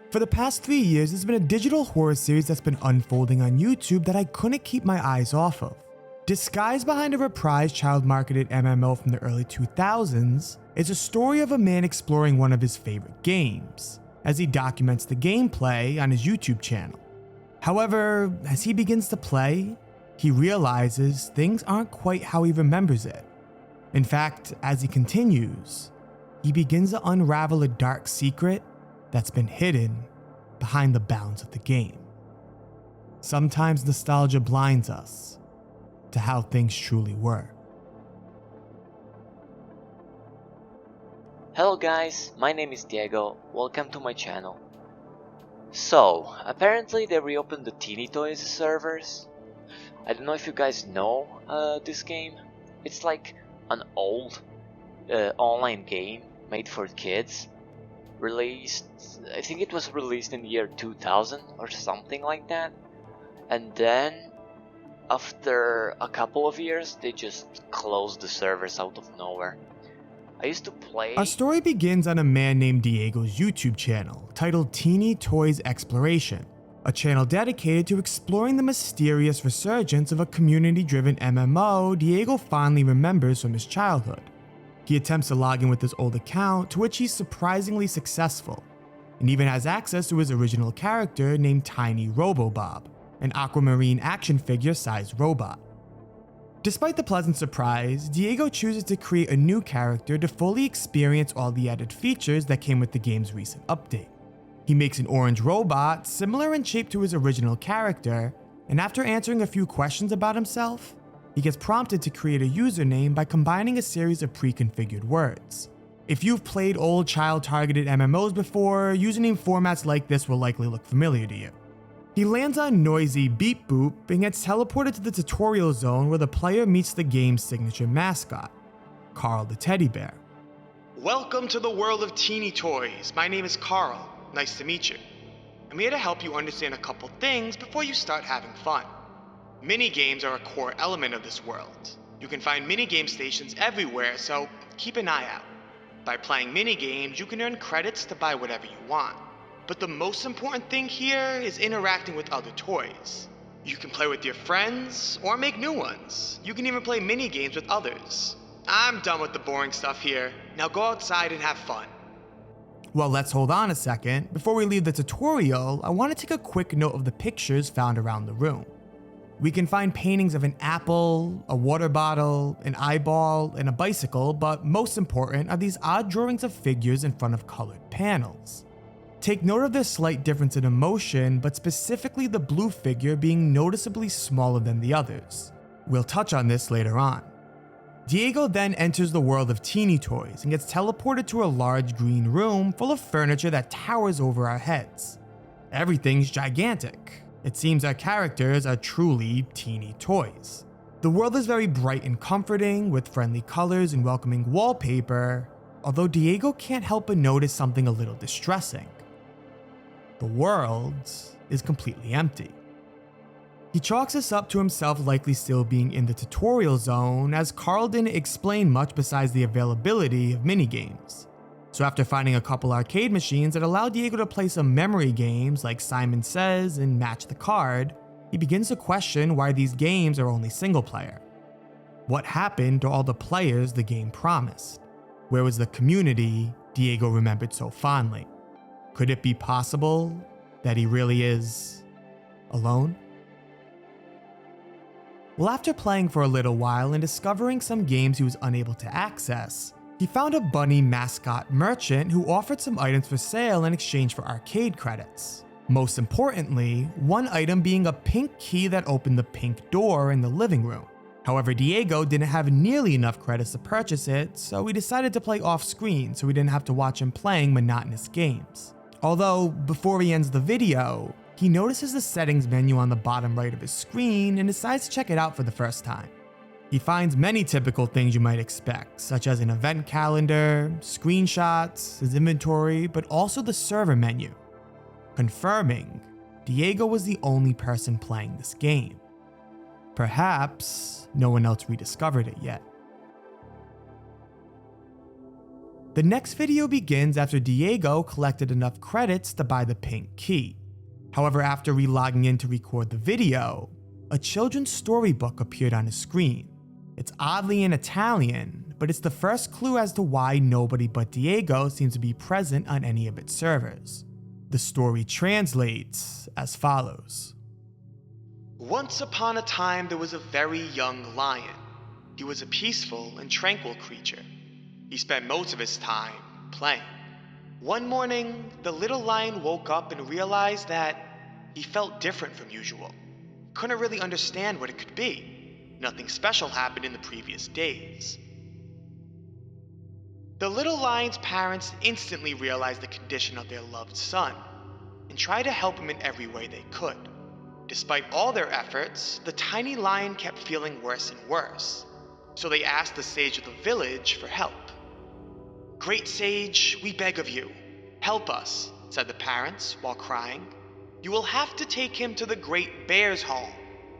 For the past 3 years, there's been a digital horror series that's been unfolding on YouTube that I couldn't keep my eyes off of. Disguised behind a reprised child-marketed MMO from the early 2000s, it's a story of a man exploring one of his favorite games, as he documents the gameplay on his YouTube channel. However, as he begins to play, he realizes things aren't quite how he remembers it. In fact, as he continues, he begins to unravel a dark secret that's been hidden behind the bounds of the game. Sometimes nostalgia blinds us to how things truly were. Hello guys, my name is Diego, welcome to my channel. So, apparently they reopened the Teeny Toys servers. I don't know if you guys know this game. It's like an old online game made for kids. I think it was released in the year 2000 or something like that. And then, after a couple of years, they just closed the servers out of nowhere. I used to play... Our story begins on a man named Diego's YouTube channel, titled Teeny Toys Exploration, a channel dedicated to exploring the mysterious resurgence of a community-driven MMO Diego fondly remembers from his childhood. He attempts to log in with his old account, to which he's surprisingly successful, and even has access to his original character named Tiny Robobob, an aquamarine action figure-sized robot. Despite the pleasant surprise, Diego chooses to create a new character to fully experience all the added features that came with the game's recent update. He makes an orange robot, similar in shape to his original character, and after answering a few questions about himself, he gets prompted to create a username by combining a series of pre-configured words. If you've played old child-targeted MMOs before, username formats like this will likely look familiar to you. He lands on noisy Beep Boop and gets teleported to the tutorial zone where the player meets the game's signature mascot, Carl the teddy bear. Welcome to the world of Teeny Toys. My name is Carl. Nice to meet you. I'm here to help you understand a couple things before you start having fun. Mini-games are a core element of this world. You can find mini-game stations everywhere, so keep an eye out. By playing mini-games, you can earn credits to buy whatever you want. But the most important thing here is interacting with other toys. You can play with your friends, or make new ones. You can even play mini-games with others. I'm done with the boring stuff here. Now go outside and have fun. Well, let's hold on a second. Before we leave the tutorial, I want to take a quick note of the pictures found around the room. We can find paintings of an apple, a water bottle, an eyeball, and a bicycle, but most important are these odd drawings of figures in front of colored panels. Take note of their slight difference in emotion, but specifically the blue figure being noticeably smaller than the others. We'll touch on this later on. Diego then enters the world of Teeny Toys and gets teleported to a large green room full of furniture that towers over our heads. Everything's gigantic. It seems our characters are truly teeny toys. The world is very bright and comforting, with friendly colors and welcoming wallpaper, although Diego can't help but notice something a little distressing. The world is completely empty. He chalks this up to himself likely still being in the tutorial zone, as Carl didn't explain much besides the availability of minigames. So after finding a couple arcade machines that allow Diego to play some memory games like Simon Says and Match the Card, he begins to question why these games are only single player. What happened to all the players the game promised? Where was the community Diego remembered so fondly? Could it be possible that he really is alone? Well, after playing for a little while and discovering some games he was unable to access, he found a bunny mascot merchant who offered some items for sale in exchange for arcade credits. Most importantly, one item being a pink key that opened the pink door in the living room. However, Diego didn't have nearly enough credits to purchase it, so he decided to play off-screen so we didn't have to watch him playing monotonous games. Although, before he ends the video, he notices the settings menu on the bottom right of his screen and decides to check it out for the first time. He finds many typical things you might expect, such as an event calendar, screenshots, his inventory, but also the server menu, confirming Diego was the only person playing this game. Perhaps no one else rediscovered it yet. The next video begins after Diego collected enough credits to buy the pink key. However, after re-logging in to record the video, a children's storybook appeared on his screen. It's oddly in Italian, but it's the first clue as to why nobody but Diego seems to be present on any of its servers. The story translates as follows. Once upon a time, there was a very young lion. He was a peaceful and tranquil creature. He spent most of his time playing. One morning, the little lion woke up and realized that he felt different from usual. Couldn't really understand what it could be. Nothing special happened in the previous days. The little lion's parents instantly realized the condition of their loved son and tried to help him in every way they could. Despite all their efforts, the tiny lion kept feeling worse and worse, so they asked the sage of the village for help. "Great sage, we beg of you, help us," said the parents while crying. "You will have to take him to the great bear's home.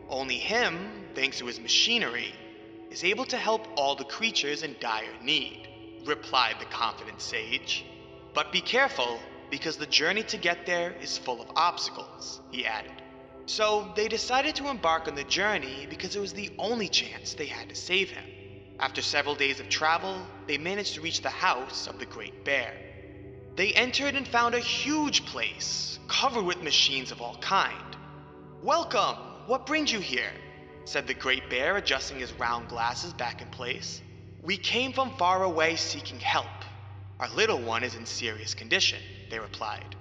Only him, thanks to his machinery, is able to help all the creatures in dire need," replied the confident sage. "But be careful, because the journey to get there is full of obstacles," he added. So they decided to embark on the journey because it was the only chance they had to save him. After several days of travel, they managed to reach the house of the Great Bear. They entered and found a huge place, covered with machines of all kind. "Welcome! What brings you here?" said the Great Bear, adjusting his round glasses back in place. "We came from far away seeking help. Our little one is in serious condition," they replied.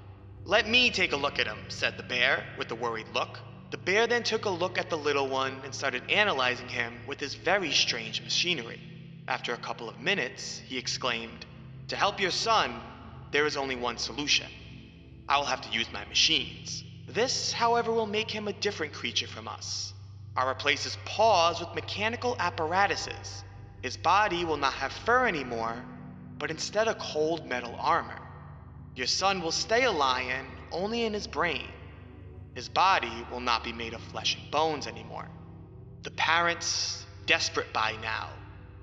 "Let me take a look at him," said the bear, with a worried look. The bear then took a look at the little one and started analyzing him with his very strange machinery. After a couple of minutes, he exclaimed, "To help your son, there is only one solution. I will have to use my machines. This, however, will make him a different creature from us. I'll replace his paws with mechanical apparatuses. His body will not have fur anymore, but instead a cold metal armor. Your son will stay a lion only in his brain. His body will not be made of flesh and bones anymore." The parents, desperate by now,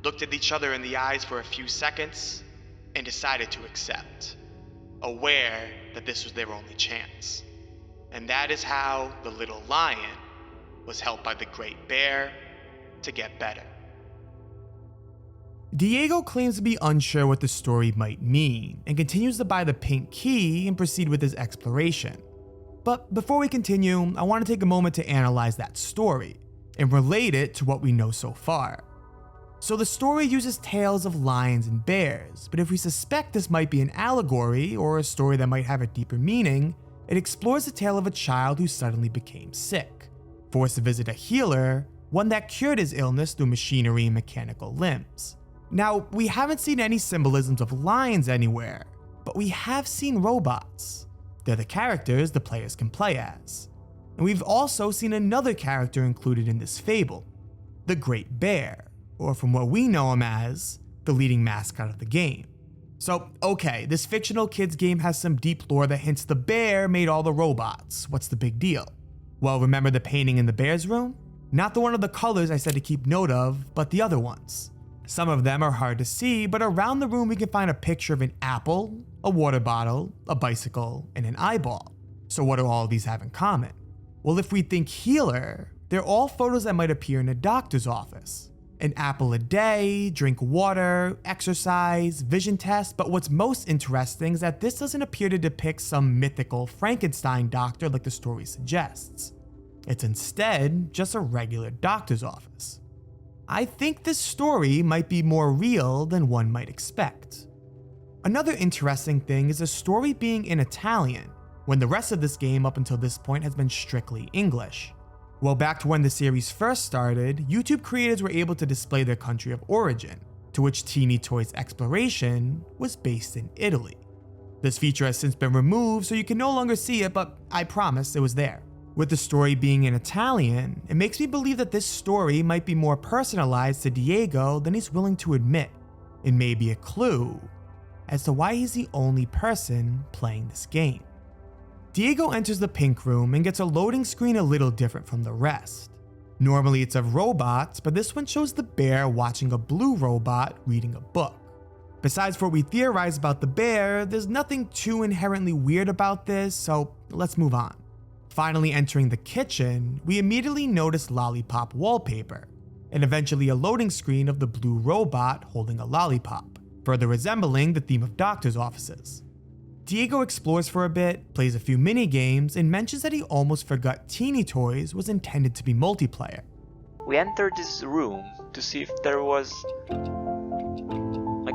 looked at each other in the eyes for a few seconds and decided to accept, aware that this was their only chance. And that is how the little lion was helped by the Great Bear to get better. Diego claims to be unsure what the story might mean and continues to buy the pink key and proceed with his exploration. But before we continue, I want to take a moment to analyze that story and relate it to what we know so far. So the story uses tales of lions and bears, but if we suspect this might be an allegory or a story that might have a deeper meaning, it explores the tale of a child who suddenly became sick, forced to visit a healer, one that cured his illness through machinery and mechanical limbs. Now, we haven't seen any symbolisms of lions anywhere, but we have seen robots. They're the characters the players can play as. And we've also seen another character included in this fable, the Great Bear, or from what we know him as, the leading mascot of the game. So, okay, this fictional kids game has some deep lore that hints the bear made all the robots. What's the big deal? Well, remember the painting in the bear's room? Not the one of the colors I said to keep note of, but the other ones. Some of them are hard to see, but around the room we can find a picture of an apple, a water bottle, a bicycle, and an eyeball. So what do all of these have in common? Well, if we think healer, they're all photos that might appear in a doctor's office. An apple a day, drink water, exercise, vision test, but what's most interesting is that this doesn't appear to depict some mythical Frankenstein doctor like the story suggests. It's instead just a regular doctor's office. I think this story might be more real than one might expect. Another interesting thing is the story being in Italian, when the rest of this game up until this point has been strictly English. Well, back to when the series first started, YouTube creators were able to display their country of origin, to which Teeny Toy's exploration was based in Italy. This feature has since been removed, so you can no longer see it, but I promise it was there. With the story being in Italian, it makes me believe that this story might be more personalized to Diego than he's willing to admit. It may be a clue as to why he's the only person playing this game. Diego enters the pink room and gets a loading screen a little different from the rest. Normally it's of robots, but this one shows the bear watching a blue robot reading a book. Besides what we theorize about the bear, there's nothing too inherently weird about this, so let's move on. Finally entering the kitchen, we immediately notice lollipop wallpaper, and eventually a loading screen of the blue robot holding a lollipop, further resembling the theme of doctor's offices. Diego explores for a bit, plays a few mini games, and mentions that he almost forgot Teeny Toys was intended to be multiplayer. We entered this room to see if there was...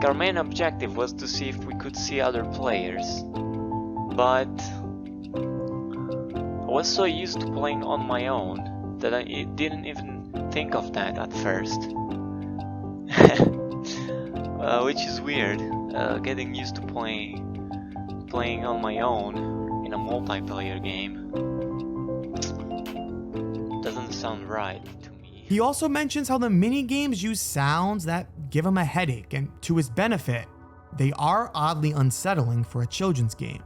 our main objective was to see if we could see other players. But... I was so used to playing on my own that I didn't even think of that at first. Which is weird, getting used to playing on my own in a multiplayer game. Doesn't sound right to me. He also mentions how the mini games use sounds that give him a headache, and to his benefit, they are oddly unsettling for a children's game.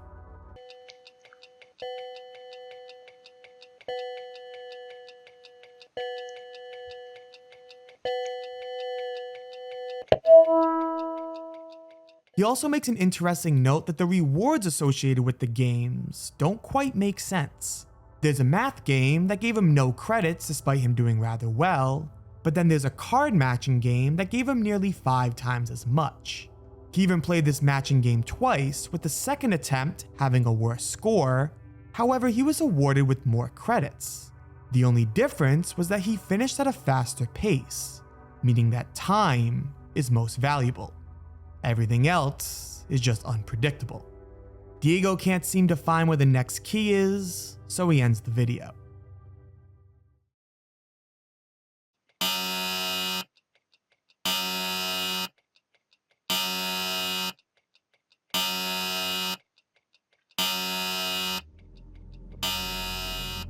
He also makes an interesting note that the rewards associated with the games don't quite make sense. There's a math game that gave him no credits despite him doing rather well, but then there's a card matching game that gave him nearly 5 times as much. He even played this matching game twice, with the second attempt having a worse score. However, he was awarded with more credits. The only difference was that he finished at a faster pace, meaning that time is most valuable. Everything else is just unpredictable. Diego can't seem to find where the next key is, so he ends the video.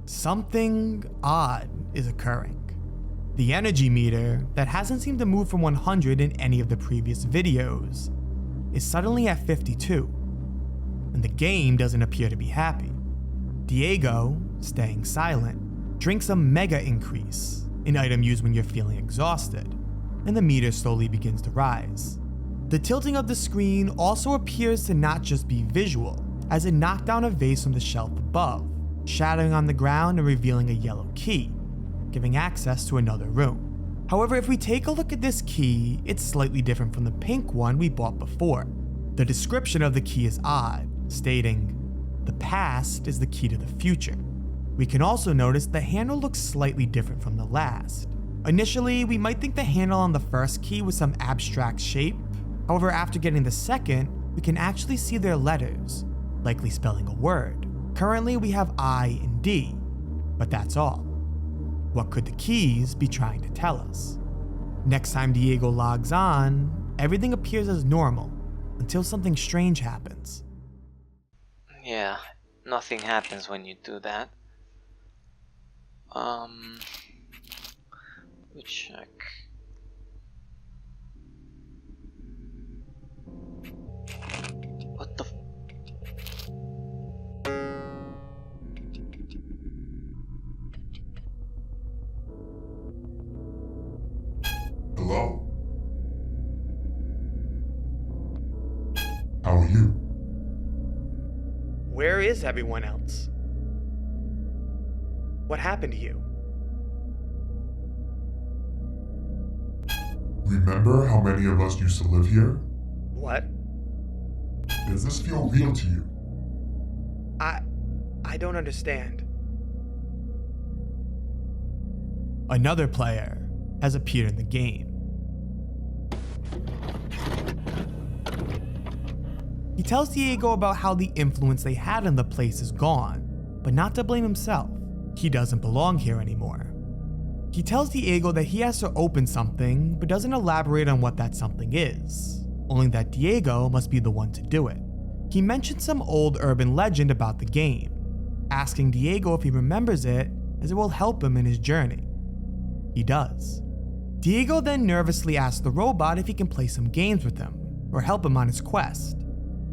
Something odd is occurring. The energy meter, that hasn't seemed to move from 100 in any of the previous videos, is suddenly at 52, and the game doesn't appear to be happy. Diego, staying silent, drinks a mega increase, an item used when you're feeling exhausted, and the meter slowly begins to rise. The tilting of the screen also appears to not just be visual, as it knocked down a vase from the shelf above, shattering on the ground and revealing a yellow key, giving access to another room. However, if we take a look at this key, it's slightly different from the pink one we bought before. The description of the key is odd, stating, "The past is the key to the future." We can also notice the handle looks slightly different from the last. Initially, we might think the handle on the first key was some abstract shape. However, after getting the second, we can actually see their letters, likely spelling a word. Currently, we have I and D, but that's all. What could the keys be trying to tell us? Next time Diego logs on, everything appears as normal until something strange happens. Yeah, nothing happens when you do that. Let's check. What the f- Hello. How are you? Where is everyone else? What happened to you? Remember how many of us used to live here? What? Does this feel real to you? I don't understand. Another player has appeared in the game. He tells Diego about how the influence they had in the place is gone, but not to blame himself. he doesn't belong here anymore. He tells Diego that he has to open something, but doesn't elaborate on what that something is, only that Diego must be the one to do it. He mentions some old urban legend about the game, asking Diego if he remembers it, as it will help him in his journey. He does. Diego then nervously asks the robot if he can play some games with him, or help him on his quest.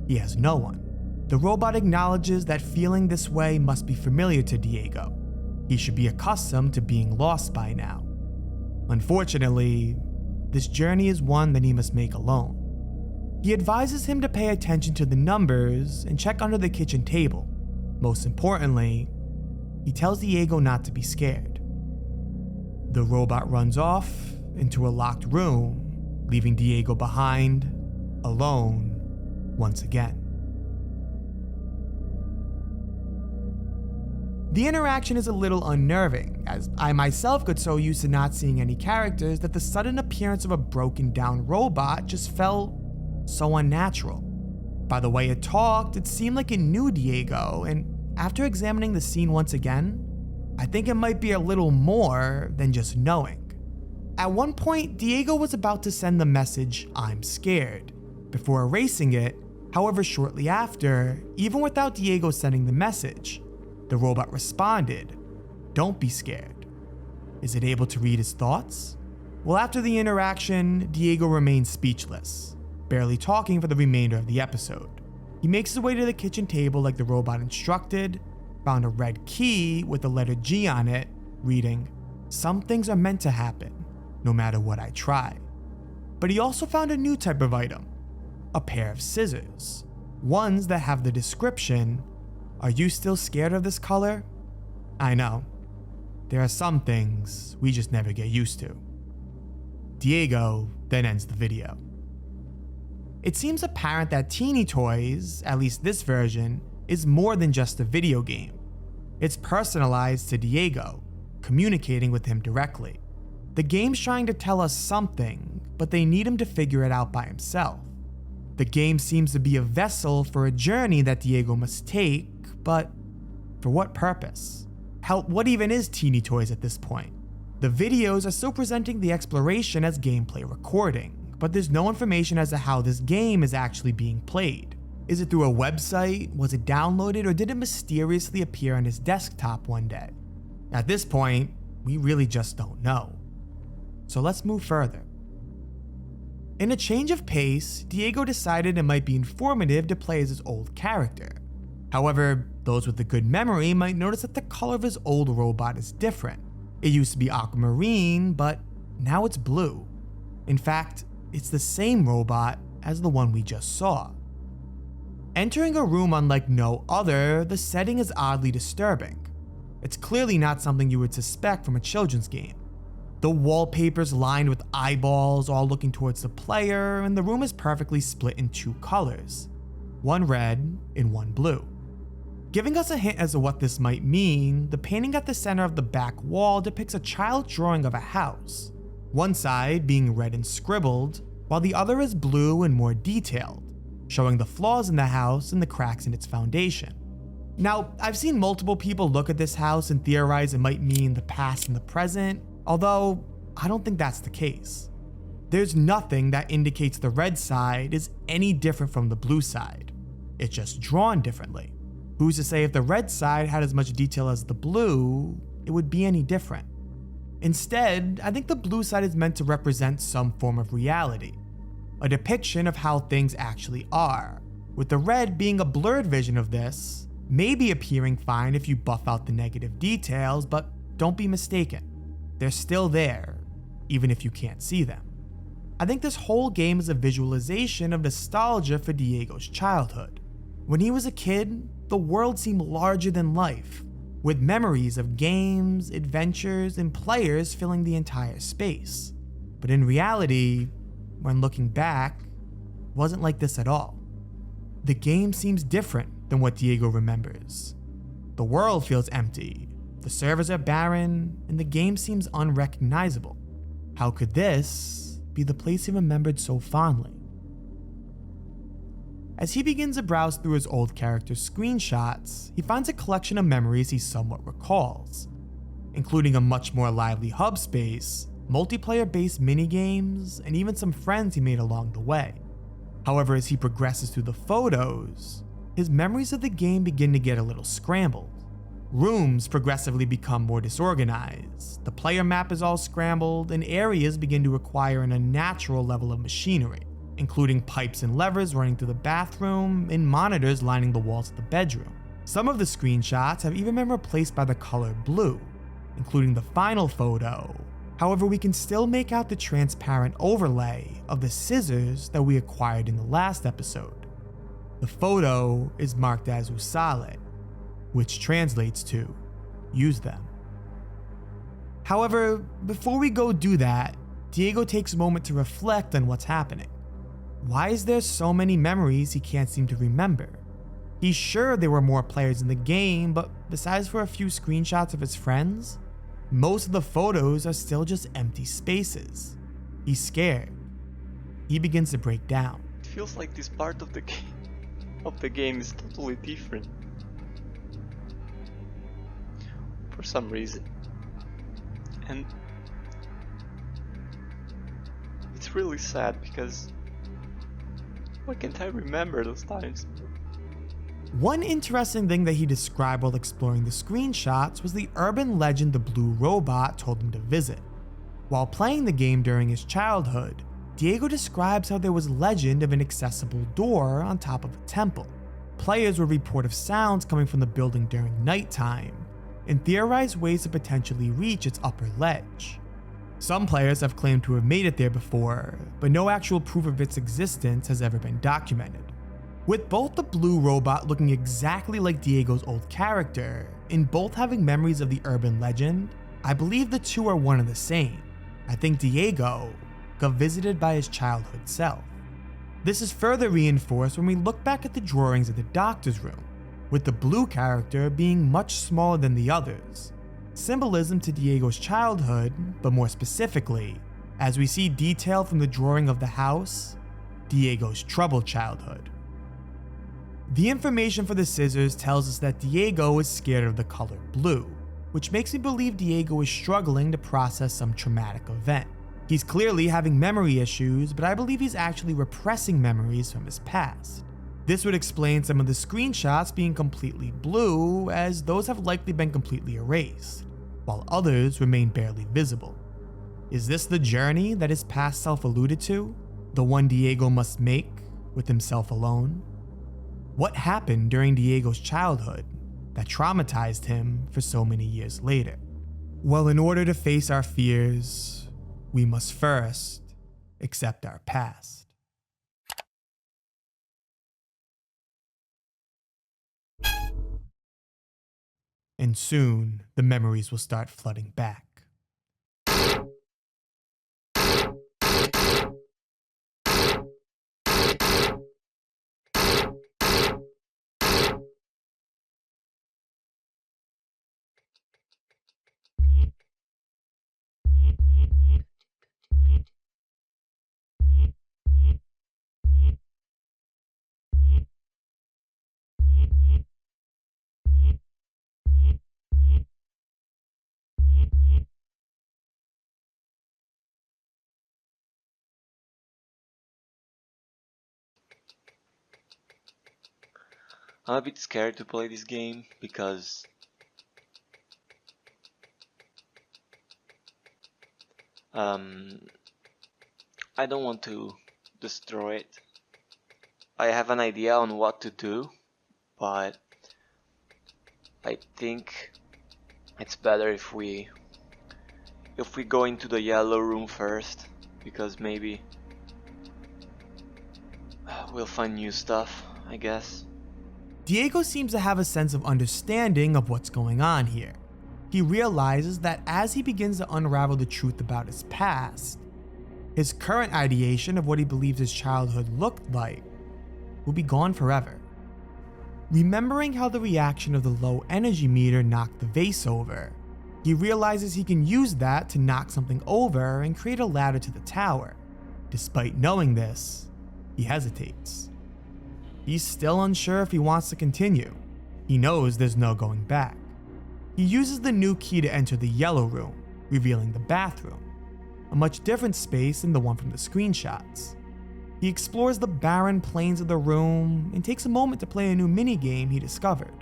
He has no one. The robot acknowledges that feeling this way must be familiar to Diego. He should be accustomed to being lost by now. Unfortunately, this journey is one that he must make alone. He advises him to pay attention to the numbers and check under the kitchen table. Most importantly, he tells Diego not to be scared. The robot runs off into a locked room, leaving Diego behind, alone, once again. The interaction is a little unnerving, as I myself got so used to not seeing any characters that the sudden appearance of a broken down robot just felt so unnatural. By the way it talked, it seemed like it knew Diego, and after examining the scene once again, I think it might be a little more than just knowing. At one point, Diego was about to send the message, "I'm scared," before erasing it. However, shortly after, even without Diego sending the message, the robot responded, "Don't be scared." Is it able to read his thoughts? Well, after the interaction, Diego remains speechless, barely talking for the remainder of the episode. He makes his way to the kitchen table like the robot instructed, found a red key with the letter G on it, reading, "Some things are meant to happen, no matter what I try." But he also found a new type of item, a pair of scissors, ones that have the description, "Are you still scared of this color?" I know. There are some things we just never get used to. Diego then ends the video. It seems apparent that Teeny Toys, at least this version, is more than just a video game. It's personalized to Diego, communicating with him directly. The game's trying to tell us something, but they need him to figure it out by himself. The game seems to be a vessel for a journey that Diego must take, but for what purpose? Hell, what even is Teeny Toys at this point? The videos are still presenting the exploration as gameplay recording, but there's no information as to how this game is actually being played. Is it through a website? Was it downloaded? Or did it mysteriously appear on his desktop one day? At this point, we really just don't know. So let's move further. In a change of pace, Diego decided it might be informative to play as his old character. However, those with a good memory might notice that the color of his old robot is different. It used to be aquamarine, but now it's blue. In fact, it's the same robot as the one we just saw. Entering a room unlike no other, the setting is oddly disturbing. It's clearly not something you would suspect from a children's game. The wallpaper's lined with eyeballs all looking towards the player, and the room is perfectly split in two colors, one red and one blue. Giving us a hint as to what this might mean, the painting at the center of the back wall depicts a child's drawing of a house, one side being red and scribbled, while the other is blue and more detailed, showing the flaws in the house and the cracks in its foundation. Now, I've seen multiple people look at this house and theorize it might mean the past and the present, although I don't think that's the case. There's nothing that indicates the red side is any different from the blue side. It's just drawn differently. Who's to say if the red side had as much detail as the blue, it would be any different? Instead, I think the blue side is meant to represent some form of reality, a depiction of how things actually are, with the red being a blurred vision of this, maybe appearing fine if you buff out the negative details, but don't be mistaken. They're still there, even if you can't see them. I think this whole game is a visualization of nostalgia for Diego's childhood. When he was a kid, the world seemed larger than life, with memories of games, adventures, and players filling the entire space. But in reality, when looking back, it wasn't like this at all. The game seems different than what Diego remembers. The world feels empty, the servers are barren, and the game seems unrecognizable. How could this be the place he remembered so fondly? As he begins to browse through his old character's screenshots, he finds a collection of memories he somewhat recalls, including a much more lively hub space, multiplayer-based minigames, and even some friends he made along the way. However, as he progresses through the photos, his memories of the game begin to get a little scrambled. Rooms progressively become more disorganized, the player map is all scrambled, and areas begin to require an unnatural level of machinery, including pipes and levers running through the bathroom and monitors lining the walls of the bedroom. Some of the screenshots have even been replaced by the color blue, including the final photo. However, we can still make out the transparent overlay of the scissors that we acquired in the last episode. The photo is marked as Usale, which translates to use them. However, before we go do that, Diego takes a moment to reflect on what's happening. Why is there so many memories he can't seem to remember? He's sure there were more players in the game, but besides for a few screenshots of his friends, most of the photos are still just empty spaces. He's scared. He begins to break down. It feels like this part of the game is totally different. For some reason. And it's really sad because why can't I remember those times? One interesting thing that he described while exploring the screenshots was the urban legend the blue robot told him to visit. While playing the game during his childhood, Diego describes how there was legend of an accessible door on top of a temple. Players would report of sounds coming from the building during nighttime, and theorize ways to potentially reach its upper ledge. Some players have claimed to have made it there before, but no actual proof of its existence has ever been documented. With both the blue robot looking exactly like Diego's old character, and both having memories of the urban legend, I believe the two are one and the same. I think Diego got visited by his childhood self. This is further reinforced when we look back at the drawings of the doctor's room, with the blue character being much smaller than the others. Symbolism to Diego's childhood, but more specifically, as we see detail from the drawing of the house, Diego's troubled childhood. The information for the scissors tells us that Diego is scared of the color blue, which makes me believe Diego is struggling to process some traumatic event. He's clearly having memory issues, but I believe he's actually repressing memories from his past. This would explain some of the screenshots being completely blue, as those have likely been completely erased, while others remain barely visible. Is this the journey that his past self alluded to? The one Diego must make with himself alone? What happened during Diego's childhood that traumatized him for so many years later? Well, in order to face our fears, we must first accept our past. And soon, the memories will start flooding back. I'm a bit scared to play this game because I don't want to destroy it. I have an idea on what to do, but I think it's better if we go into the yellow room first, because maybe we'll find new stuff, I guess. Diego seems to have a sense of understanding of what's going on here. He realizes that as he begins to unravel the truth about his past, his current ideation of what he believes his childhood looked like will be gone forever. Remembering how the reaction of the low energy meter knocked the vase over, he realizes he can use that to knock something over and create a ladder to the tower. Despite knowing this, he hesitates. He's still unsure if he wants to continue. He knows there's no going back. He uses the new key to enter the yellow room, revealing the bathroom, a much different space than the one from the screenshots. He explores the barren plains of the room and takes a moment to play a new minigame he discovered.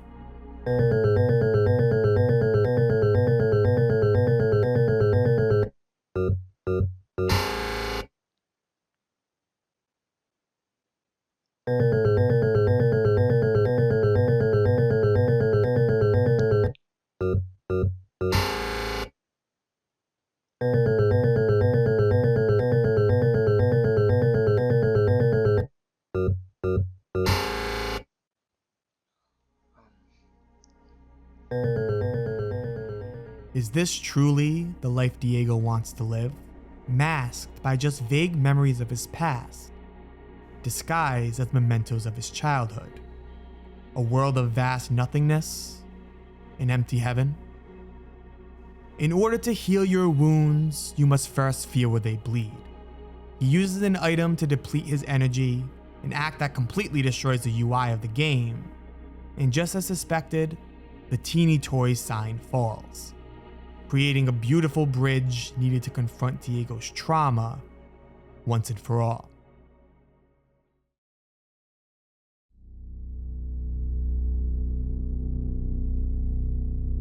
Is this truly the life Diego wants to live? Masked by just vague memories of his past, disguised as mementos of his childhood. A world of vast nothingness, an empty heaven. In order to heal your wounds, you must first feel where they bleed. He uses an item to deplete his energy, an act that completely destroys the UI of the game, and just as suspected, the teeny toy sign falls, creating a beautiful bridge needed to confront Diego's trauma once and for all.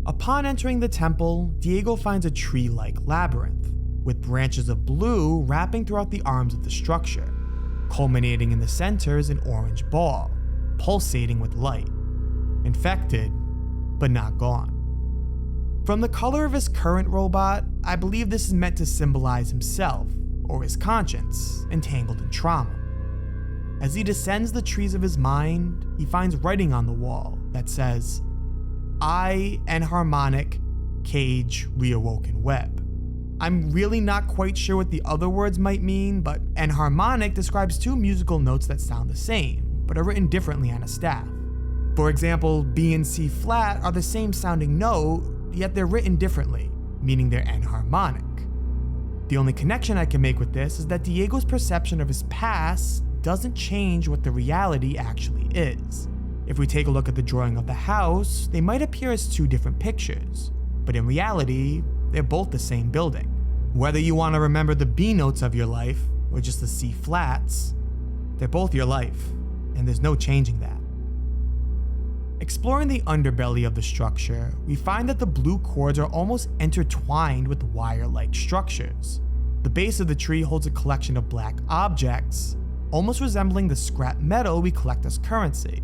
Upon entering the temple, Diego finds a tree-like labyrinth, with branches of blue wrapping throughout the arms of the structure. Culminating in the center is an orange ball, pulsating with light. Infected, but not gone. From the color of his current robot, I believe this is meant to symbolize himself, or his conscience, entangled in trauma. As he descends the trees of his mind, he finds writing on the wall that says, "I, enharmonic, cage, reawoken web." I'm really not quite sure what the other words might mean, but enharmonic describes two musical notes that sound the same, but are written differently on a staff. For example, B and C flat are the same sounding note, yet they're written differently, meaning they're enharmonic. The only connection I can make with this is that Diego's perception of his past doesn't change what the reality actually is. If we take a look at the drawing of the house, they might appear as two different pictures, but in reality, they're both the same building. Whether you want to remember the B notes of your life, or just the C flats, they're both your life, and there's no changing that. Exploring the underbelly of the structure, we find that the blue cords are almost intertwined with wire-like structures. The base of the tree holds a collection of black objects, almost resembling the scrap metal we collect as currency.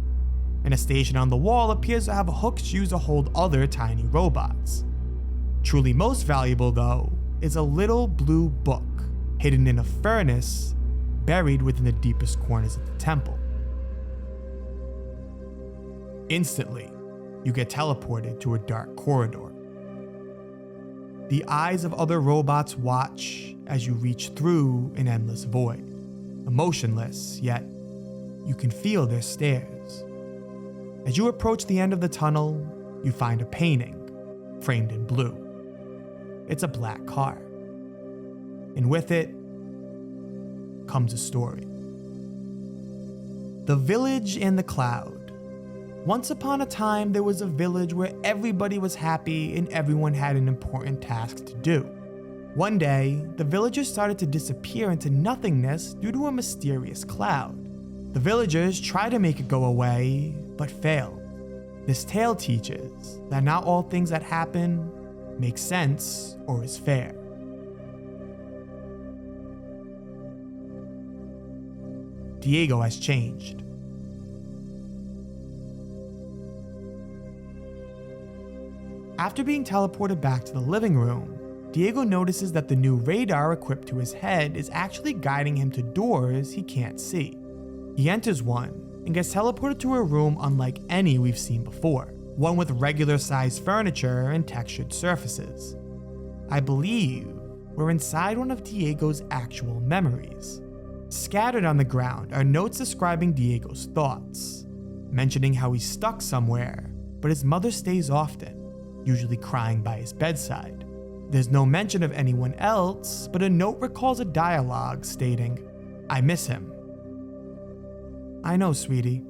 And a station on the wall appears to have hooks used to hold other tiny robots. Truly most valuable, though, is a little blue book hidden in a furnace buried within the deepest corners of the temple. Instantly, you get teleported to a dark corridor. The eyes of other robots watch as you reach through an endless void. Emotionless, yet you can feel their stares. As you approach the end of the tunnel, you find a painting, framed in blue. It's a black car. And with it comes a story. The Village and the Cloud. Once upon a time, there was a village where everybody was happy and everyone had an important task to do. One day, the villagers started to disappear into nothingness due to a mysterious cloud. The villagers tried to make it go away, but failed. This tale teaches that not all things that happen make sense or is fair. Diego has changed. After being teleported back to the living room, Diego notices that the new radar equipped to his head is actually guiding him to doors he can't see. He enters one and gets teleported to a room unlike any we've seen before, one with regular-sized furniture and textured surfaces. I believe we're inside one of Diego's actual memories. Scattered on the ground are notes describing Diego's thoughts, mentioning how he's stuck somewhere, but his mother stays often, usually crying by his bedside. There's no mention of anyone else, but a note recalls a dialogue stating, "I miss him." "I know, sweetie.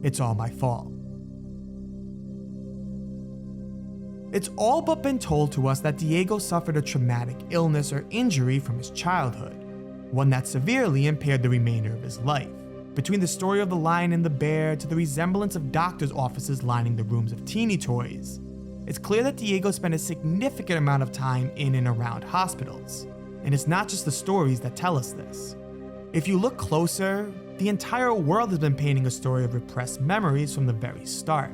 It's all my fault. It's all but been told to us that Diego suffered a traumatic illness or injury from his childhood, one that severely impaired the remainder of his life. Between the story of the lion and the bear to the resemblance of doctors' offices lining the rooms of teeny toys, it's clear that Diego spent a significant amount of time in and around hospitals. And it's not just the stories that tell us this. If you look closer, the entire world has been painting a story of repressed memories from the very start.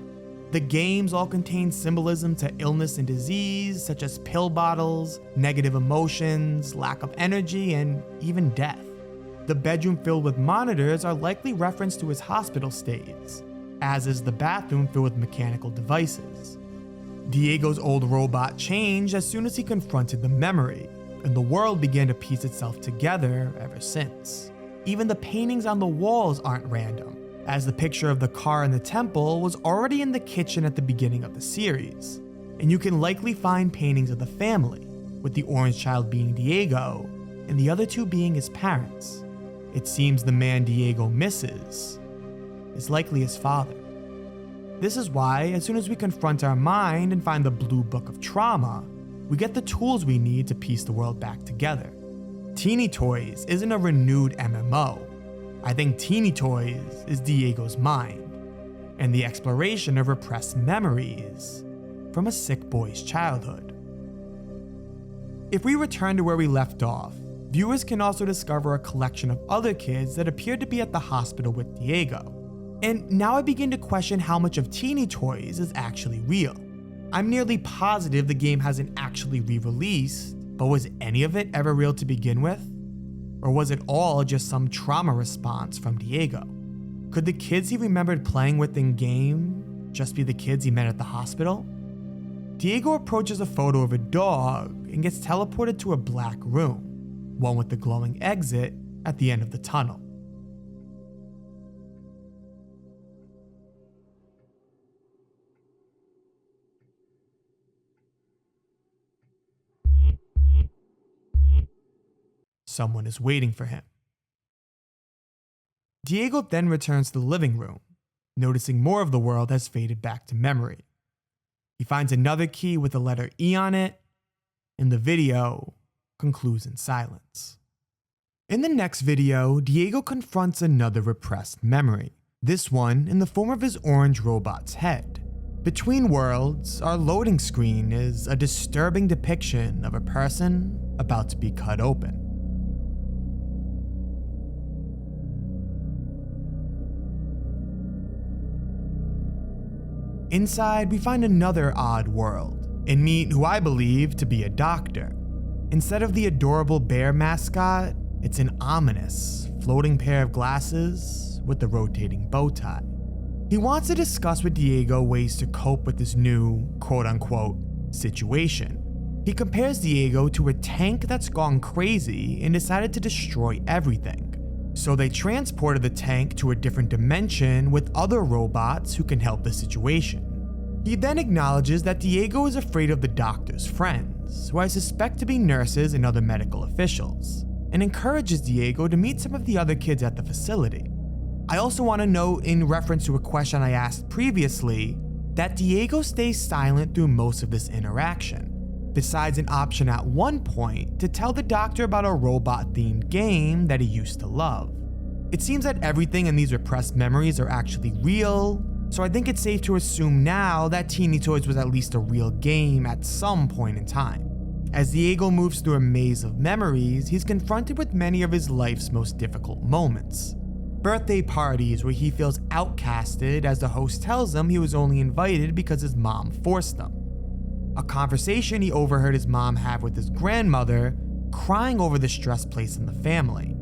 The games all contain symbolism to illness and disease, such as pill bottles, negative emotions, lack of energy, and even death. The bedroom filled with monitors are likely reference to his hospital stays, as is the bathroom filled with mechanical devices. Diego's old robot changed as soon as he confronted the memory, and the world began to piece itself together ever since. Even the paintings on the walls aren't random, as the picture of the car in the temple was already in the kitchen at the beginning of the series, and you can likely find paintings of the family, with the orange child being Diego, and the other two being his parents. It seems the man Diego misses is likely his father. This is why, as soon as we confront our mind and find the blue book of trauma, we get the tools we need to piece the world back together. Teeny Toys isn't a renewed MMO. I think Teeny Toys is Diego's mind, and the exploration of repressed memories from a sick boy's childhood. If we return to where we left off, viewers can also discover a collection of other kids that appeared to be at the hospital with Diego. And now I begin to question how much of Teeny Toys is actually real. I'm nearly positive the game hasn't actually re-released, but was any of it ever real to begin with? Or was it all just some trauma response from Diego? Could the kids he remembered playing with in game just be the kids he met at the hospital? Diego approaches a photo of a dog and gets teleported to a black room, one with the glowing exit at the end of the tunnel. Someone is waiting for him. Diego then returns to the living room, noticing more of the world has faded back to memory. He finds another key with the letter E on it, and the video concludes in silence. In the next video, Diego confronts another repressed memory, this one in the form of his orange robot's head. Between worlds, our loading screen is a disturbing depiction of a person about to be cut open. Inside, we find another odd world, and meet who I believe to be a doctor. Instead of the adorable bear mascot, it's an ominous, floating pair of glasses with the rotating bow tie. He wants to discuss with Diego ways to cope with this new, quote-unquote, situation. He compares Diego to a tank that's gone crazy and decided to destroy everything. So they transported the tank to a different dimension with other robots who can help the situation. He then acknowledges that Diego is afraid of the doctor's friends, who I suspect to be nurses and other medical officials, and encourages Diego to meet some of the other kids at the facility. I also want to note, in reference to a question I asked previously, that Diego stays silent through most of this interaction, besides an option at one point to tell the doctor about a robot-themed game that he used to love. It seems that everything in these repressed memories are actually real, so I think it's safe to assume now that Teeny Toys was at least a real game at some point in time. As Diego moves through a maze of memories, he's confronted with many of his life's most difficult moments. Birthday parties where he feels outcasted as the host tells him he was only invited because his mom forced him. A conversation he overheard his mom have with his grandmother, crying over the stress placed in the family.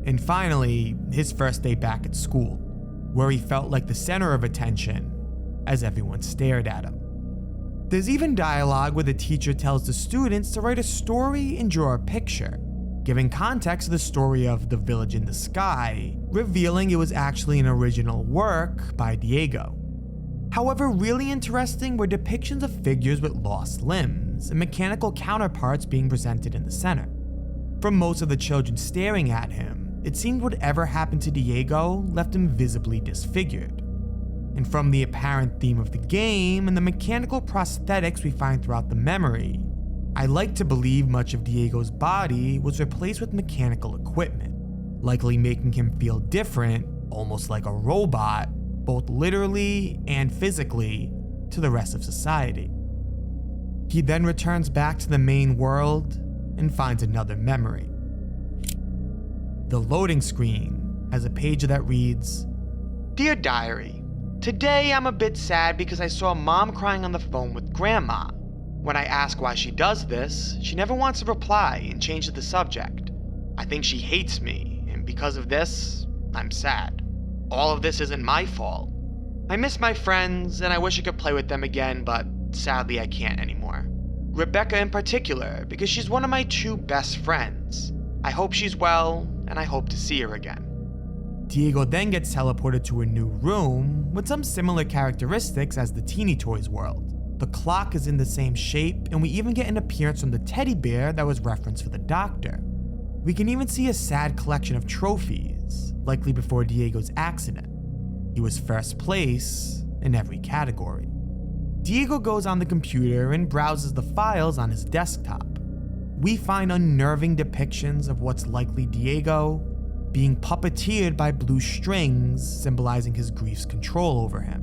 And finally, his first day back at school, where he felt like the center of attention as everyone stared at him. There's even dialogue where the teacher tells the students to write a story and draw a picture, giving context to the story of The Village in the Sky, revealing it was actually an original work by Diego. However, really interesting were depictions of figures with lost limbs and mechanical counterparts being presented in the center. From most of the children staring at him, it seemed whatever happened to Diego left him visibly disfigured. And from the apparent theme of the game and the mechanical prosthetics we find throughout the memory, I like to believe much of Diego's body was replaced with mechanical equipment, likely making him feel different, almost like a robot, both literally and physically, to the rest of society. He then returns back to the main world and finds another memory. The loading screen has a page that reads, Dear Diary, today I'm a bit sad because I saw Mom crying on the phone with Grandma. When I ask why she does this, she never wants to reply and changes the subject. I think she hates me, and because of this, I'm sad. All of this isn't my fault. I miss my friends, and I wish I could play with them again, but sadly I can't anymore. Rebecca in particular, because she's one of my two best friends. I hope she's well, and I hope to see her again. Diego then gets teleported to a new room with some similar characteristics as the Teeny Toys world. The clock is in the same shape, and we even get an appearance from the teddy bear that was referenced for the doctor. We can even see a sad collection of trophies, likely before Diego's accident. He was first place in every category. Diego goes on the computer and browses the files on his desktop. We find unnerving depictions of what's likely Diego being puppeteered by blue strings, symbolizing his grief's control over him.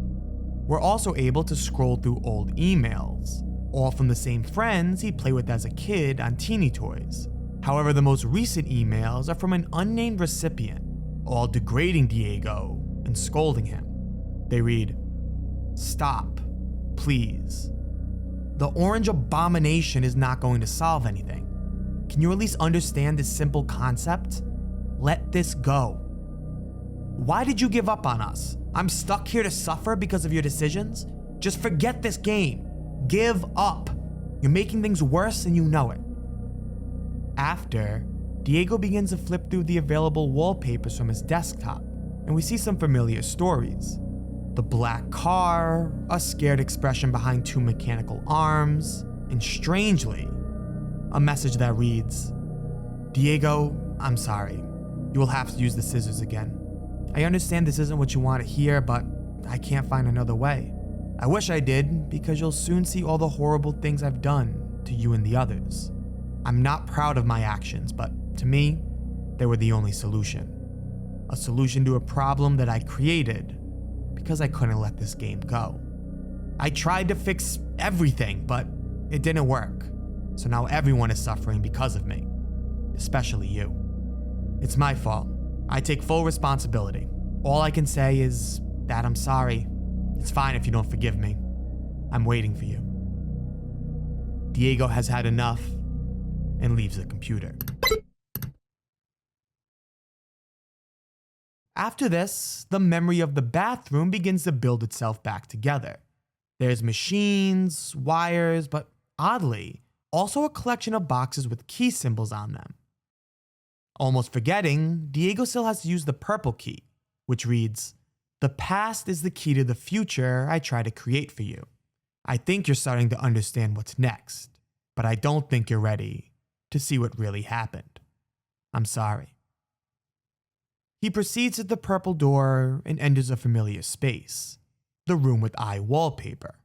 We're also able to scroll through old emails, all from the same friends he played with as a kid on Teeny Toys. However, the most recent emails are from an unnamed recipient, all degrading Diego and scolding him. They read, "Stop, please. The orange abomination is not going to solve anything. Can you at least understand this simple concept? Let this go. Why did you give up on us? I'm stuck here to suffer because of your decisions? Just forget this game. Give up. You're making things worse and you know it." After, Diego begins to flip through the available wallpapers from his desktop, and we see some familiar stories. The black car, a scared expression behind two mechanical arms, and strangely, a message that reads, "Diego, I'm sorry. You will have to use the scissors again. I understand this isn't what you want to hear, but I can't find another way. I wish I did, because you'll soon see all the horrible things I've done to you and the others. I'm not proud of my actions, but to me, they were the only solution. A solution to a problem that I created because I couldn't let this game go. I tried to fix everything, but it didn't work. So now everyone is suffering because of me, especially you. It's my fault. I take full responsibility. All I can say is that I'm sorry. It's fine if you don't forgive me. I'm waiting for you." Diego has had enough and leaves the computer. After this, the memory of the bathroom begins to build itself back together. There's machines, wires, but oddly, also a collection of boxes with key symbols on them. Almost forgetting, Diego still has to use the purple key, which reads, "The past is the key to the future I try to create for you. I think you're starting to understand what's next, but I don't think you're ready to see what really happened. I'm sorry." He proceeds to the purple door and enters a familiar space, the room with eye wallpaper.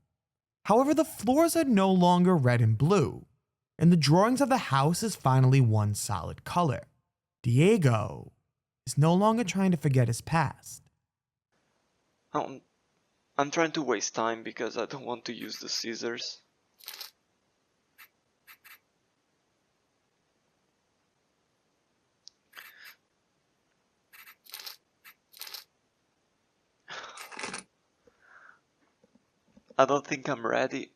However, the floors are no longer red and blue, and the drawings of the house is finally one solid color. Diego is no longer trying to forget his past. I'm trying to waste time because I don't want to use the scissors. I don't think I'm ready.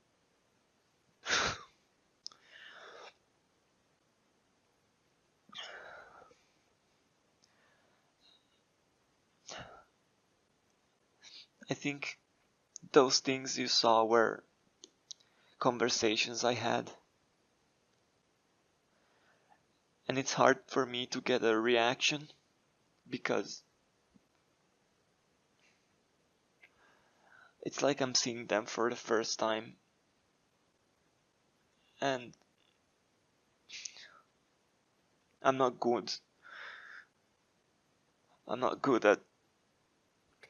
I think those things you saw were conversations I had. And it's hard for me to get a reaction because it's like I'm seeing them for the first time. And I'm not good. I'm not good at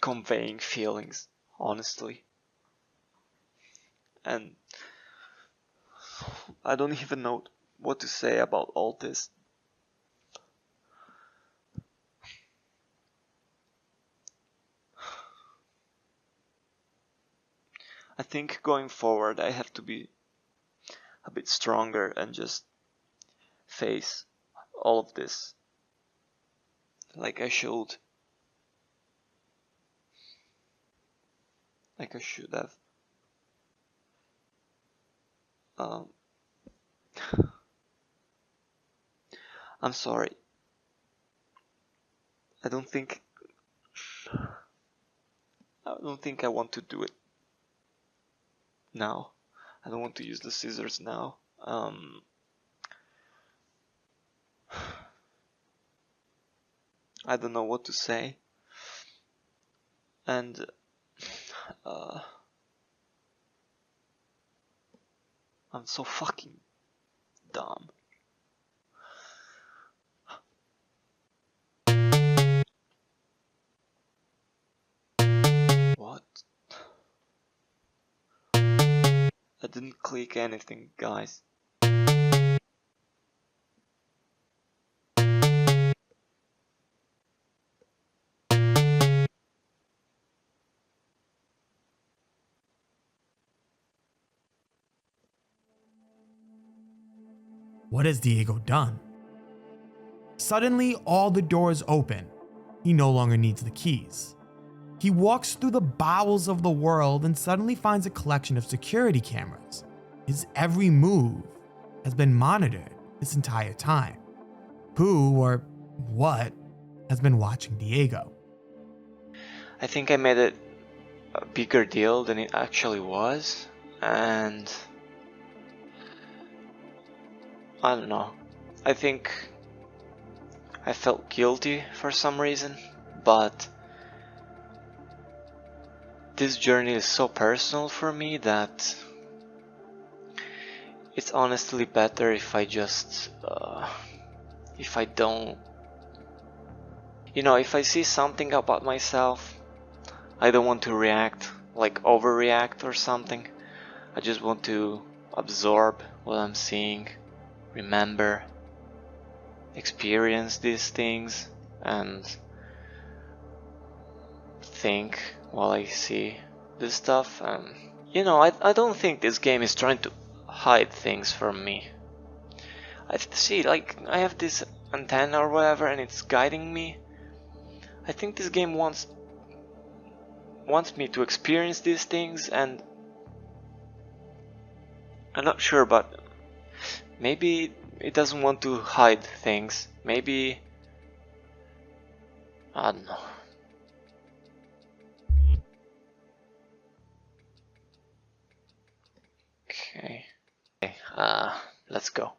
conveying feelings honestly. And I don't even know what to say about all this. I think going forward I have to be a bit stronger and just face all of this like I should. Like I should have. I'm sorry. I don't think I want to do it now. I don't want to use the scissors now. I don't know what to say. And I'm so fucking dumb. What? I didn't click anything, guys. What has Diego done? Suddenly, all the doors open. He no longer needs the keys. He walks through the bowels of the world and suddenly finds a collection of security cameras. His every move has been monitored this entire time. Who or what has been watching Diego? I think I made it a bigger deal than it actually was, and I don't know. I think I felt guilty for some reason, but this journey is so personal for me that it's honestly better if I just, if I don't, if I see something about myself, I don't want to react, like overreact or something. I just want to absorb what I'm seeing, remember, experience these things, and think while I see this stuff. And I don't think this game is trying to hide things from me. I see, like, I have this antenna or whatever and it's guiding me. I think this game wants me to experience these things, and I'm not sure, but maybe it doesn't want to hide things. Maybe, I don't know. Okay, let's go.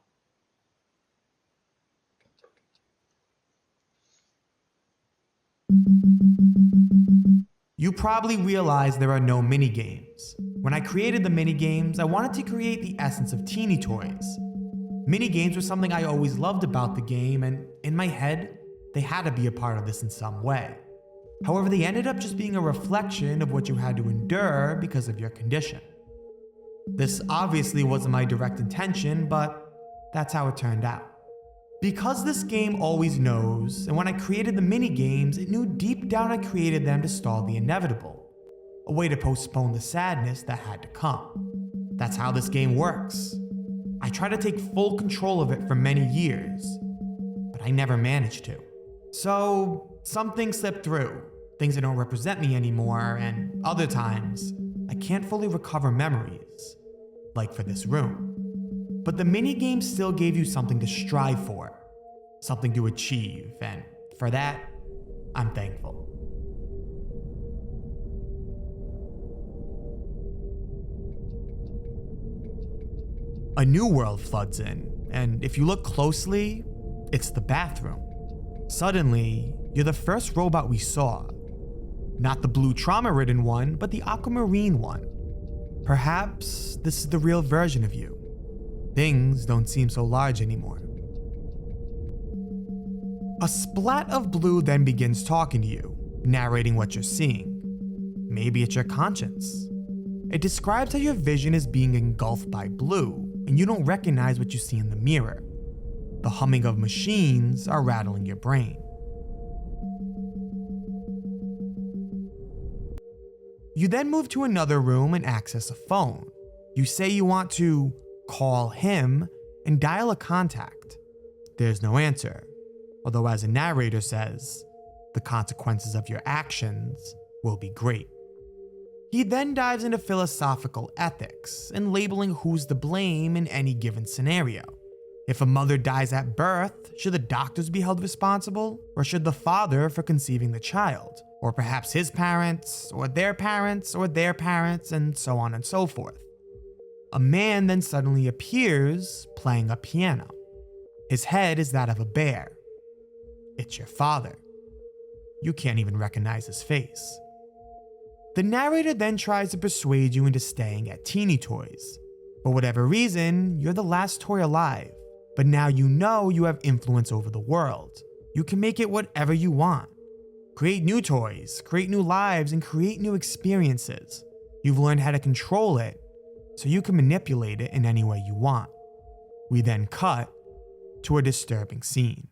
You probably realize there are no mini-games. When I created the mini-games, I wanted to create the essence of teeny toys. Mini-games were something I always loved about the game, and in my head, they had to be a part of this in some way. However, they ended up just being a reflection of what you had to endure because of your condition. This obviously wasn't my direct intention, but that's how it turned out. Because this game always knows, and when I created the mini-games, it knew deep down I created them to stall the inevitable, a way to postpone the sadness that had to come. That's how this game works. I tried to take full control of it for many years, but I never managed to. So, some things slip through, things that don't represent me anymore, and other times, I can't fully recover memories, like for this room. But the mini-game still gave you something to strive for, something to achieve, and for that, I'm thankful. A new world floods in, and if you look closely, it's the bathroom. Suddenly, you're the first robot we saw. Not the blue trauma-ridden one, but the aquamarine one. Perhaps this is the real version of you. Things don't seem so large anymore. A splat of blue then begins talking to you, narrating what you're seeing. Maybe it's your conscience. It describes how your vision is being engulfed by blue, and you don't recognize what you see in the mirror. The humming of machines are rattling your brain. You then move to another room and access a phone. You say you want to call him and dial a contact. There's no answer, although as a narrator says, the consequences of your actions will be great. He then dives into philosophical ethics and labeling who's to blame in any given scenario. If a mother dies at birth, should the doctors be held responsible, or should the father for conceiving the child, or perhaps his parents, or their parents, or their parents, and so on and so forth? A man then suddenly appears playing a piano. His head is that of a bear. It's your father. You can't even recognize his face. The narrator then tries to persuade you into staying at Teeny Toys. For whatever reason, you're the last toy alive, but now you know you have influence over the world. You can make it whatever you want. Create new toys, create new lives, and create new experiences. You've learned how to control it, so you can manipulate it in any way you want. We then cut to a disturbing scene.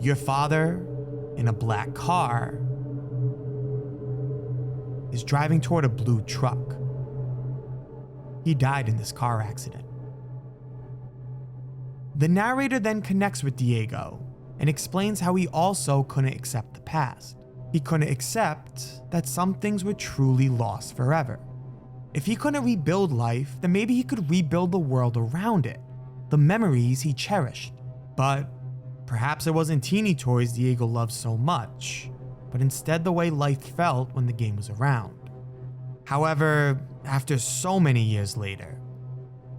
Your father, in a black car, is driving toward a blue truck. He died in this car accident. The narrator then connects with Diego and explains how he also couldn't accept the past. He couldn't accept that some things were truly lost forever. If he couldn't rebuild life, then maybe he could rebuild the world around it, the memories he cherished. But perhaps it wasn't Teeny Toys Diego loved so much, but instead the way life felt when the game was around. However, after so many years later,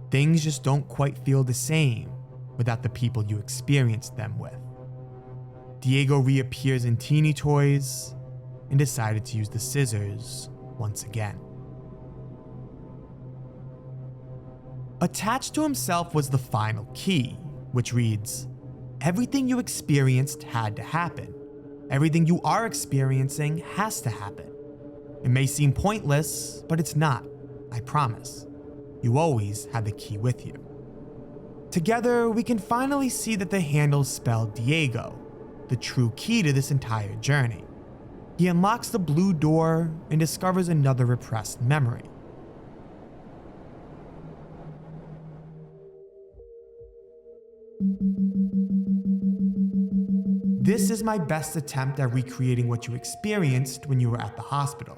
things just don't quite feel the same without the people you experienced them with. Diego reappears in Teeny Toys and decided to use the scissors once again. Attached to himself was the final key, which reads, "Everything you experienced had to happen. Everything you are experiencing has to happen. It may seem pointless, but it's not, I promise. You always had the key with you." Together, we can finally see that the handles spell Diego, the true key to this entire journey. He unlocks the blue door and discovers another repressed memory. This is my best attempt at recreating what you experienced when you were at the hospital.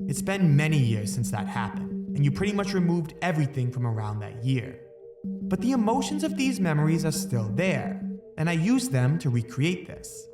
It's been many years since that happened, and you pretty much removed everything from around that year. But the emotions of these memories are still there, and I used them to recreate this.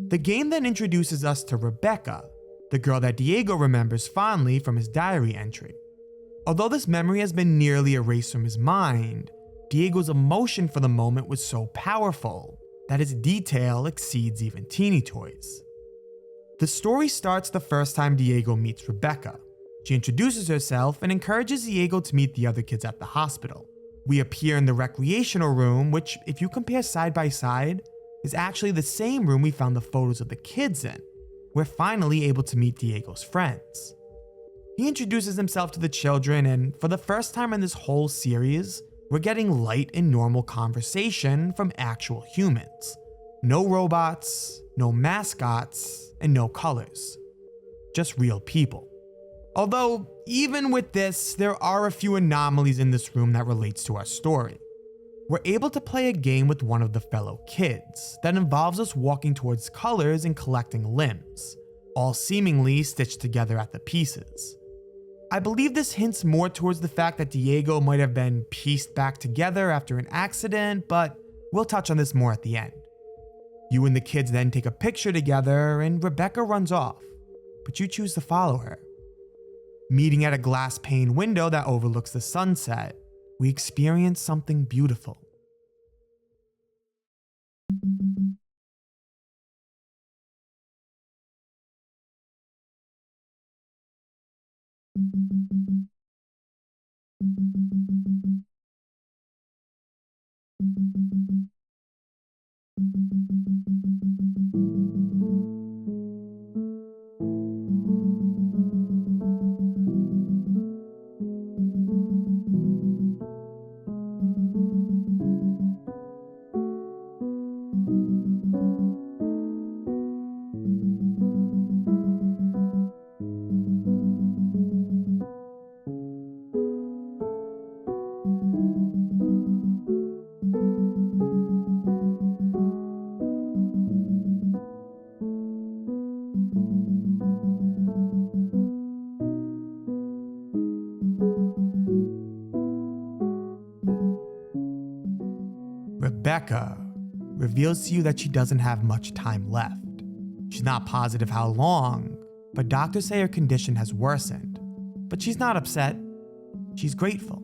The game then introduces us to Rebecca, the girl that Diego remembers fondly from his diary entry. Although this memory has been nearly erased from his mind, Diego's emotion for the moment was so powerful that its detail exceeds even Teeny Toys. The story starts the first time Diego meets Rebecca. She introduces herself and encourages Diego to meet the other kids at the hospital. We appear in the recreational room, which, if you compare side by side, is actually the same room we found the photos of the kids in. We're finally able to meet Diego's friends. He introduces himself to the children, and for the first time in this whole series, we're getting light and normal conversation from actual humans. No robots, no mascots, and no colors. Just real people. Although, even with this, there are a few anomalies in this room that relates to our story. We're able to play a game with one of the fellow kids that involves us walking towards colors and collecting limbs, all seemingly stitched together at the pieces. I believe this hints more towards the fact that Diego might have been pieced back together after an accident, but we'll touch on this more at the end. You and the kids then take a picture together and Rebecca runs off, but you choose to follow her. Meeting at a glass pane window that overlooks the sunset, we experience something beautiful. Rebecca reveals to you that she doesn't have much time left. She's not positive how long, but doctors say her condition has worsened. But she's not upset. She's grateful.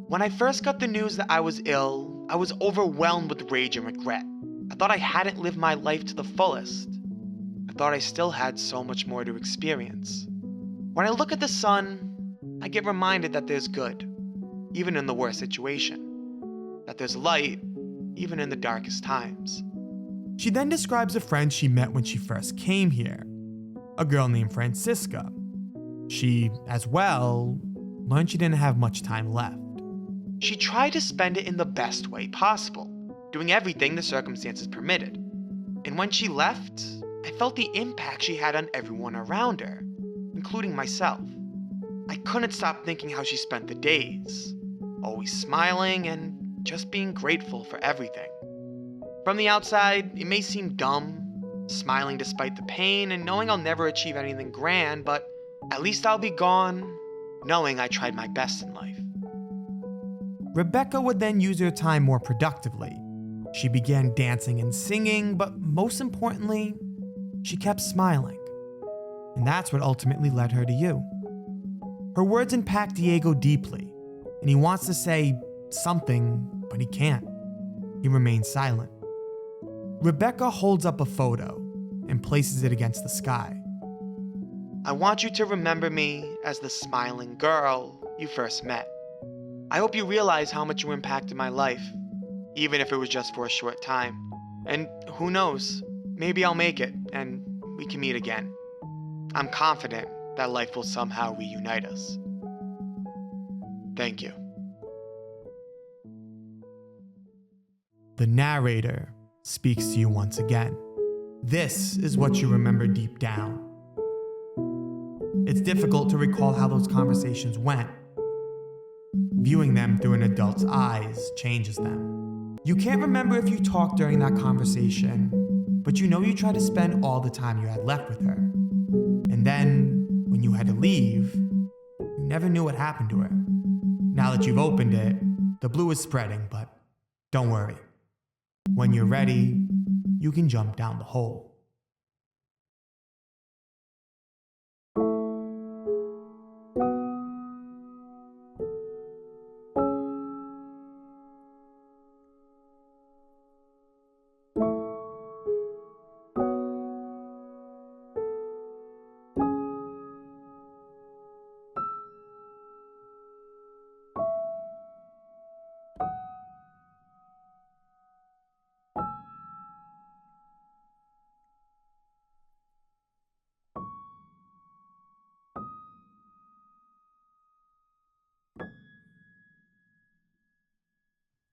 When I first got the news that I was ill, I was overwhelmed with rage and regret. I thought I hadn't lived my life to the fullest. I thought I still had so much more to experience. When I look at the sun, I get reminded that there's good, even in the worst situation. That there's light, even in the darkest times. She then describes a friend she met when she first came here, a girl named Francisca. She, as well, learned she didn't have much time left. She tried to spend it in the best way possible, doing everything the circumstances permitted. And when she left, I felt the impact she had on everyone around her, including myself. I couldn't stop thinking how she spent the days, always smiling and just being grateful for everything. From the outside, it may seem dumb, smiling despite the pain and knowing I'll never achieve anything grand, but at least I'll be gone, knowing I tried my best in life. Rebecca would then use her time more productively. She began dancing and singing, but most importantly, she kept smiling. And that's what ultimately led her to you. Her words impact Diego deeply, and he wants to say something, but he can't. He remains silent. Rebecca holds up a photo and places it against the sky. I want you to remember me as the smiling girl you first met. I hope you realize how much you impacted my life, even if it was just for a short time. And who knows, maybe I'll make it and we can meet again. I'm confident that life will somehow reunite us. Thank you. The narrator speaks to you once again. This is what you remember deep down. It's difficult to recall how those conversations went. Viewing them through an adult's eyes changes them. You can't remember if you talked during that conversation, but you know you tried to spend all the time you had left with her. And then, when you had to leave, you never knew what happened to her. Now that you've opened it, the blue is spreading, but don't worry. When you're ready, you can jump down the hole.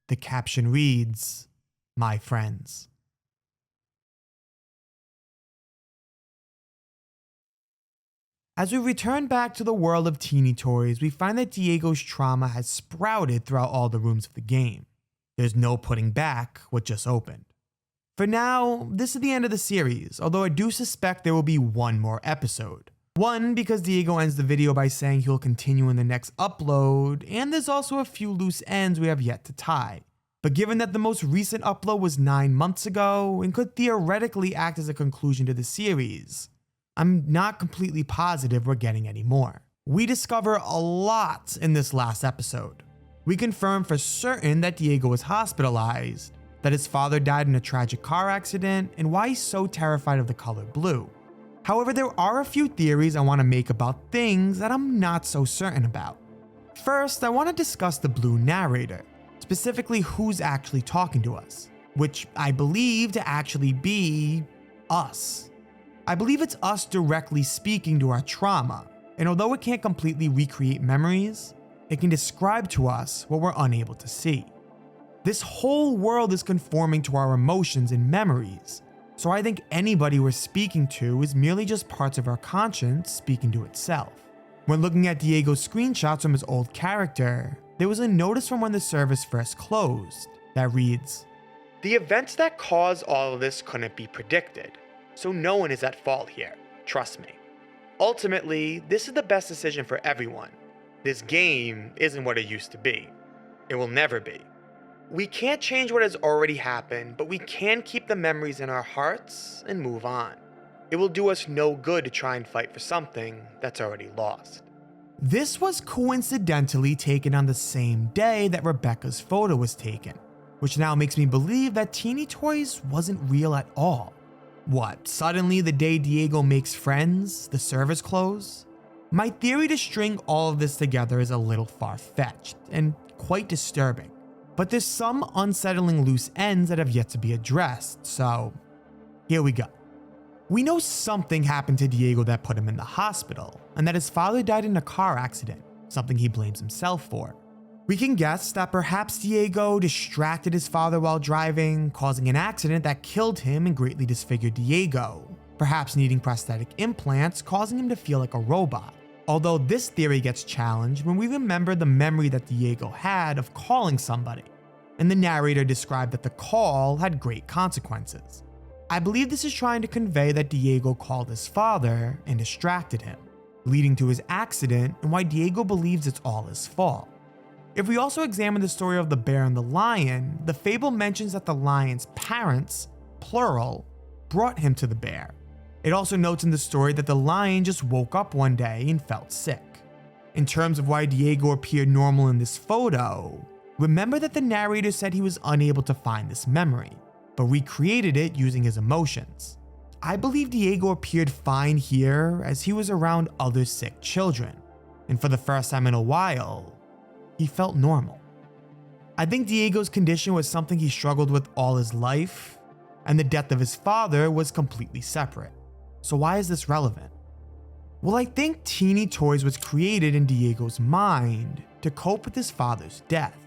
The caption reads, "My friends." As we return back to the world of teeny toys, we find that Diego's trauma has sprouted throughout all the rooms of the game. There's no putting back what just opened. For now, this is the end of the series, although I do suspect there will be one more episode. One, because Diego ends the video by saying he'll continue in the next upload, and there's also a few loose ends we have yet to tie. But given that the most recent upload was 9 months ago and could theoretically act as a conclusion to the series, I'm not completely positive we're getting any more. We discover a lot in this last episode. We confirm for certain that Diego was hospitalized, that his father died in a tragic car accident, and why he's so terrified of the color blue. However, there are a few theories I want to make about things that I'm not so certain about. First, I want to discuss the blue narrator, specifically who's actually talking to us, which I believe to actually be us. I believe it's us directly speaking to our trauma, and although it can't completely recreate memories, it can describe to us what we're unable to see. This whole world is conforming to our emotions and memories, so I think anybody we're speaking to is merely just parts of our conscience speaking to itself. When looking at Diego's screenshots from his old character, there was a notice from when the service first closed that reads, "The events that caused all of this couldn't be predicted, so no one is at fault here, trust me. Ultimately, this is the best decision for everyone. This game isn't what it used to be. It will never be. We can't change what has already happened, but we can keep the memories in our hearts and move on. It will do us no good to try and fight for something that's already lost." This was coincidentally taken on the same day that Rebecca's photo was taken, which now makes me believe that Teeny Toys wasn't real at all. What, suddenly the day Diego makes friends, the servers close? My theory to string all of this together is a little far-fetched and quite disturbing, but there's some unsettling loose ends that have yet to be addressed, so here we go. We know something happened to Diego that put him in the hospital, and that his father died in a car accident, something he blames himself for. We can guess that perhaps Diego distracted his father while driving, causing an accident that killed him and greatly disfigured Diego, perhaps needing prosthetic implants, causing him to feel like a robot. Although this theory gets challenged when we remember the memory that Diego had of calling somebody, and the narrator described that the call had great consequences. I believe this is trying to convey that Diego called his father and distracted him, leading to his accident and why Diego believes it's all his fault. If we also examine the story of the bear and the lion, the fable mentions that the lion's parents, plural, brought him to the bear. It also notes in the story that the lion just woke up one day and felt sick. In terms of why Diego appeared normal in this photo, remember that the narrator said he was unable to find this memory, but recreated it using his emotions. I believe Diego appeared fine here as he was around other sick children, and for the first time in a while, he felt normal. I think Diego's condition was something he struggled with all his life, and the death of his father was completely separate. So why is this relevant? Well, I think Teeny Toys was created in Diego's mind to cope with his father's death.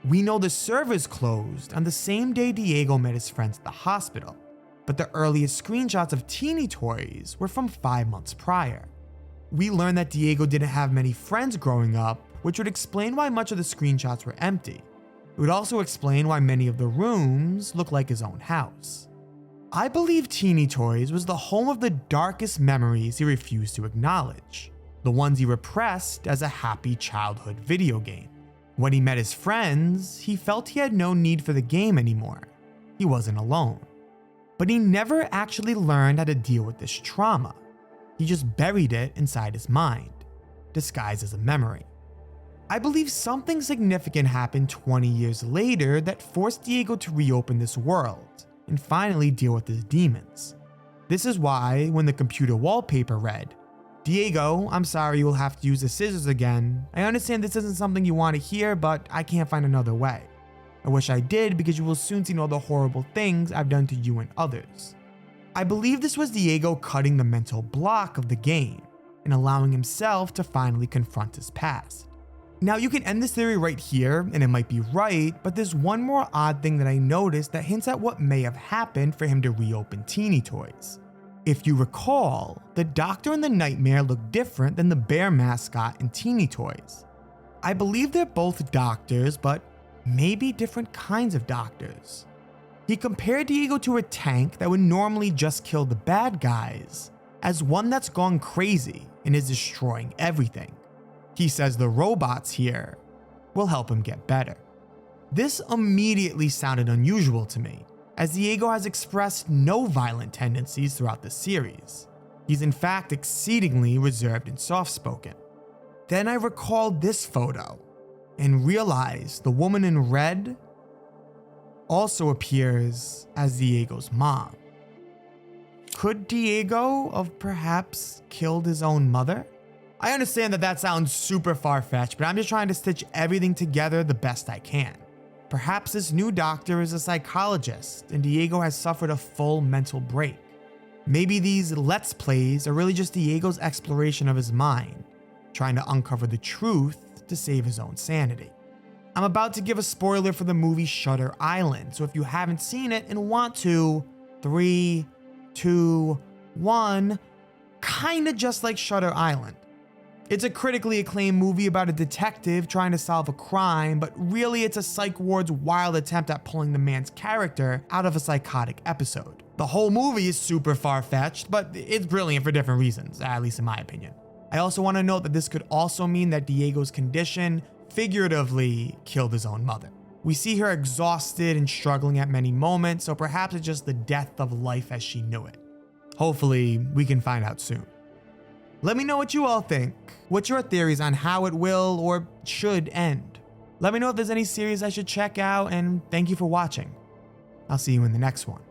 We know the servers closed on the same day Diego met his friends at the hospital, but the earliest screenshots of Teeny Toys were from 5 months prior. We learned that Diego didn't have many friends growing up, which would explain why much of the screenshots were empty. It would also explain why many of the rooms look like his own house. I believe Teeny Toys was the home of the darkest memories he refused to acknowledge, the ones he repressed as a happy childhood video game. When he met his friends, he felt he had no need for the game anymore. He wasn't alone. But he never actually learned how to deal with this trauma. He just buried it inside his mind, disguised as a memory. I believe something significant happened 20 years later that forced Diego to reopen this world and finally deal with his demons. This is why, when the computer wallpaper read, "Diego, I'm sorry you will have to use the scissors again. I understand this isn't something you want to hear, but I can't find another way. I wish I did because you will soon see all the horrible things I've done to you and others." I believe this was Diego cutting the mental block of the game and allowing himself to finally confront his past. Now you can end this theory right here, and it might be right, but there's one more odd thing that I noticed that hints at what may have happened for him to reopen Teeny Toys. If you recall, the doctor in the nightmare looked different than the bear mascot in Teeny Toys. I believe they're both doctors, but maybe different kinds of doctors. He compared Diego to a tank that would normally just kill the bad guys, as one that's gone crazy and is destroying everything. He says the robots here will help him get better. This immediately sounded unusual to me, as Diego has expressed no violent tendencies throughout the series. He's in fact exceedingly reserved and soft-spoken. Then I recalled this photo and realized the woman in red also appears as Diego's mom. Could Diego have perhaps killed his own mother? I understand that sounds super far-fetched, but I'm just trying to stitch everything together the best I can. Perhaps this new doctor is a psychologist and Diego has suffered a full mental break. Maybe these Let's Plays are really just Diego's exploration of his mind, trying to uncover the truth to save his own sanity. I'm about to give a spoiler for the movie Shutter Island, so if you haven't seen it and want to, 3, 2, 1, kinda just like Shutter Island. It's a critically acclaimed movie about a detective trying to solve a crime, but really it's a psych ward's wild attempt at pulling the man's character out of a psychotic episode. The whole movie is super far-fetched, but it's brilliant for different reasons, at least in my opinion. I also want to note that this could also mean that Diego's condition figuratively killed his own mother. We see her exhausted and struggling at many moments, so perhaps it's just the death of life as she knew it. Hopefully, we can find out soon. Let me know what you all think. What's your theories on how it will or should end? Let me know if there's any series I should check out, and thank you for watching. I'll see you in the next one.